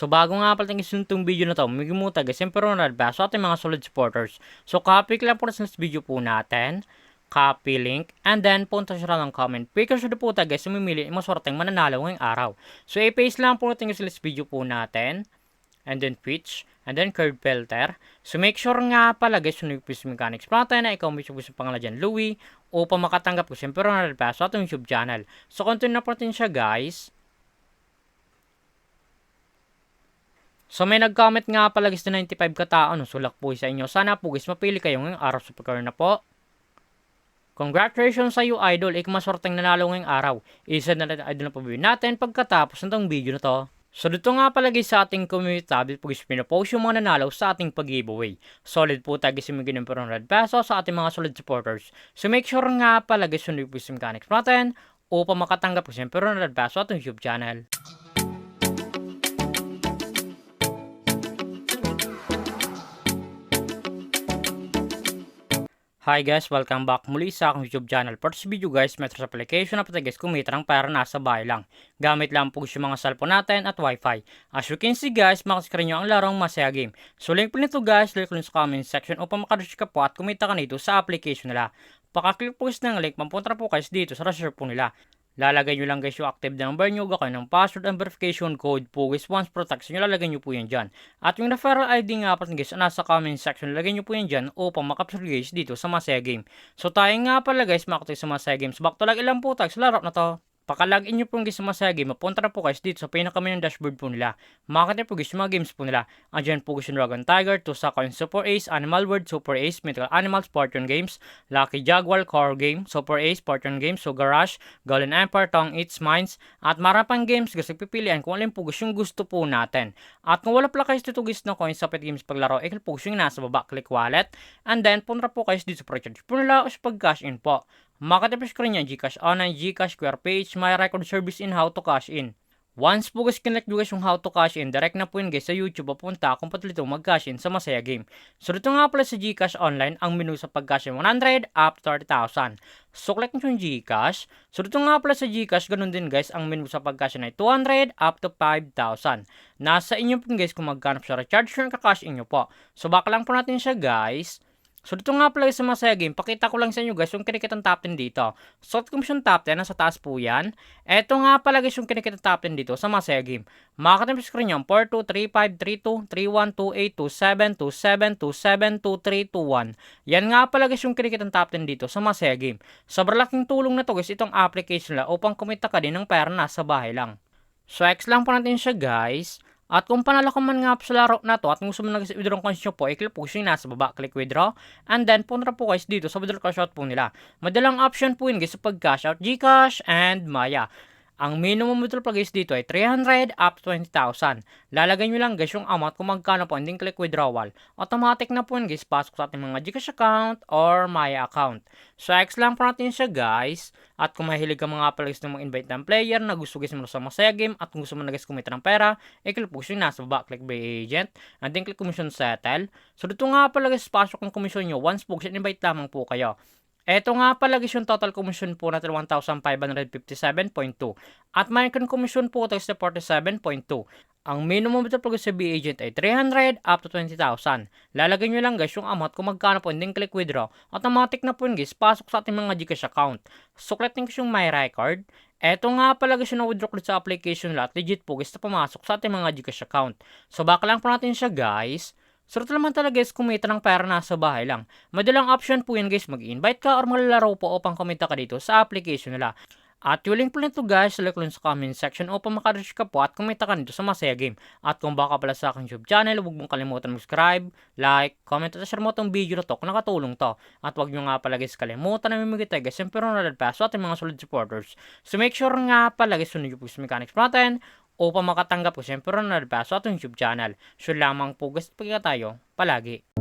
So bago nga pala tingin itong video na to, magimuta guys, siyempre ronald ba sa ating mga solid supporters. So copy lang po sa video po natin, copy link, and then punta siya ng comment. Because na po tayo guys, sumimili yung masorteng mananalo ngayong araw. So i-paste lang po natin sa video po natin, and then Twitch, and then curve filter. So make sure nga pala guys, yung Quiz Mechanics natin na ikaw may gusto pangalan dyan, Louie, upang makatanggap ko siyempre ronald ba sa ating YouTube channel. So continue na po natin siya guys. So may nag-comment nga pala guys na 95 katao, no, sulak po sa inyo. Sana po guys mapili kayo ngayong araw sa pagkaroon na po. Congratulations sa iyo idol, maswerteng nanalo ngayong araw. Isa na natin idol na pabibigyan natin pagkatapos ng tong video na to. So dito nga pala guys sa ating community tab, po guys pinopost yung mga nanalo sa ating pag-giveaway. Solid po tayo guys yung mga ng red peso sa ating mga solid supporters. So make sure nga pala guys yung Quiz Mechanics natin upang makatanggap ko siyempre ng red peso sa ating YouTube channel. Hi guys, welcome back muli sa aking YouTube channel. For this video guys, Metro application na pati guys kumita ng pera nasa bahay lang. Gamit lang po yung mga cellphone natin at wifi. As you can see guys, makascreen nyo ang larong Masaya Game. So link po nito guys, link ko sa comment section upang makarush ka po at kumita ka nito sa application nila. Pakaclick po guys ng link, mapunta po guys dito sa reserve po nila. Lalagay nyo lang guys yung active number nyo, gagawin ng password and verification code po guys. Once protection nyo, lalagay nyo po yan dyan. At yung referral ID nga pa guys, nasa comment section, lalagay nyo po yan dyan upang makapsol guys dito sa Masaya Game. So tayo nga pala guys, makatay sa Masaya Games. Back to lag ilang po tayo sa laro na to. Paka-login nyo po guys sa Masaya Game, mapunta na po guys dito sa pinakamain ng dashboard po nila. Makakita po guys yung mga games po nila. Andyan po guys yung Dragon Tiger, Tusaka yung Super Ace, Animal World, Super Ace, Mythical Animals, Fortune Games, Lucky Jaguar, Core Game, Super Ace, Fortune Games, So Garage, Golden Empire, Tong Eats Mines, at marapang games guys, pipilian kung alin po guys yung gusto po natin. At kung wala pala guys dito guys na coins sa Pet Games paglaro, i-click po guys yung nasa baba, click wallet, and then punta po guys dito sa pre-charge po nila o sa pag-cash in po. Makatipis ko rin yan, Gcash Online, Gcash, QR Page, My Record Service in how to cash in. Once po guys kinlik nyo guys yung how to cash in, direct na po yun guys sa YouTube papunta kung patuloy itong mag-cash in sa Masaya Game. So dito nga pala sa Gcash Online, ang menu sa pag-cash in 100 up to 30,000. So click nyo yung Gcash. So dito nga pala sa Gcash, ganun din guys, ang menu sa pag-cash in ay 200 up to 5,000. Nasa inyo po guys kung magkano sa recharge nyo yung kakash in nyo po. So back lang po natin siya guys. So dito nga pala sa Masaya Game, pakita ko lang sa inyo guys yung kinikitang top 10 dito. So kung yung top 10, nasa taas po yan. Eto nga pala guys yung kinikitang top 10 dito sa Masaya Game. Makakita mo sa screen yan, 423532312727272321. Yan nga pala guys yung kinikitang top 10 dito sa Masaya Game. Sobrang laking tulong na to guys itong application nila upang kumita ka din ng pera nasa bahay lang. So X lang po natin siya guys. At kung panalo ka man nga sa laro na to at kung gusto mo nag-withdraw ng coins nyo po, i-click po yung nasa baba, click withdraw, and then punta po guys dito sa withdraw cash out po nila. Madalang option po yun guys sa pag-cash out, Gcash and Maya. Ang minimum withdrawal pa guys dito ay 300 up to 20,000. Lalagay nyo lang guys yung amount kung magkano po, and then click withdrawal. Automatic na po yun guys, pasok sa ating mga Gcash account or Maya account. So X lang po natin siya guys. At kung mahilig ka mga pala guys na mag-invite ng player na gusto guys mo sa Masaya Game at kung gusto mo na guys kumita ng pera, i-click po yung nasa baba, click by agent, and then click commission settle. So dito nga pala guys, pasok ang commission nyo once po guys, invite lamang po kayo. Eto nga pala guys yung total commission po natin 1,557.2 at mayroon commission po tayo sa 47.2. Ang minimum bitaw po sa B agent ay 300 up to 20,000. Lalagay nyo lang guys yung amount kung magkano po, and then click withdraw. Automatic na po yun guys, pasok sa ating mga Gcash account. Suklat nyo yung My Record. Eto nga pala guys yung na-withdraw ko sa application lahat, legit po guys na pumasok sa ating mga Gcash account. So back lang po natin siya guys. So ito naman talaga guys, kumita ng pera nasa bahay lang. Madalang option po yan guys, mag-invite ka or maglalaro po upang kumita ka dito sa application nila. At yung link po nito guys, select lang sa comment section upang makareach ka po at kumita ka dito sa Masaya Game. At kung baka pala sa aking YouTube channel, huwag mong kalimutan mag-subscribe, like, comment at share mo itong video na to kung nakatulong to. At huwag nyo nga pala guys kalimutan na mamigay tayo guys, siyempre ronald pass sa ating mga solid supporters. So make sure nga pala guys, sunod yung Quiz Mechanics natin upang makatanggap ko siyempre ronald pass sa ating YouTube channel. So lamang po guys, pagkita tayo palagi.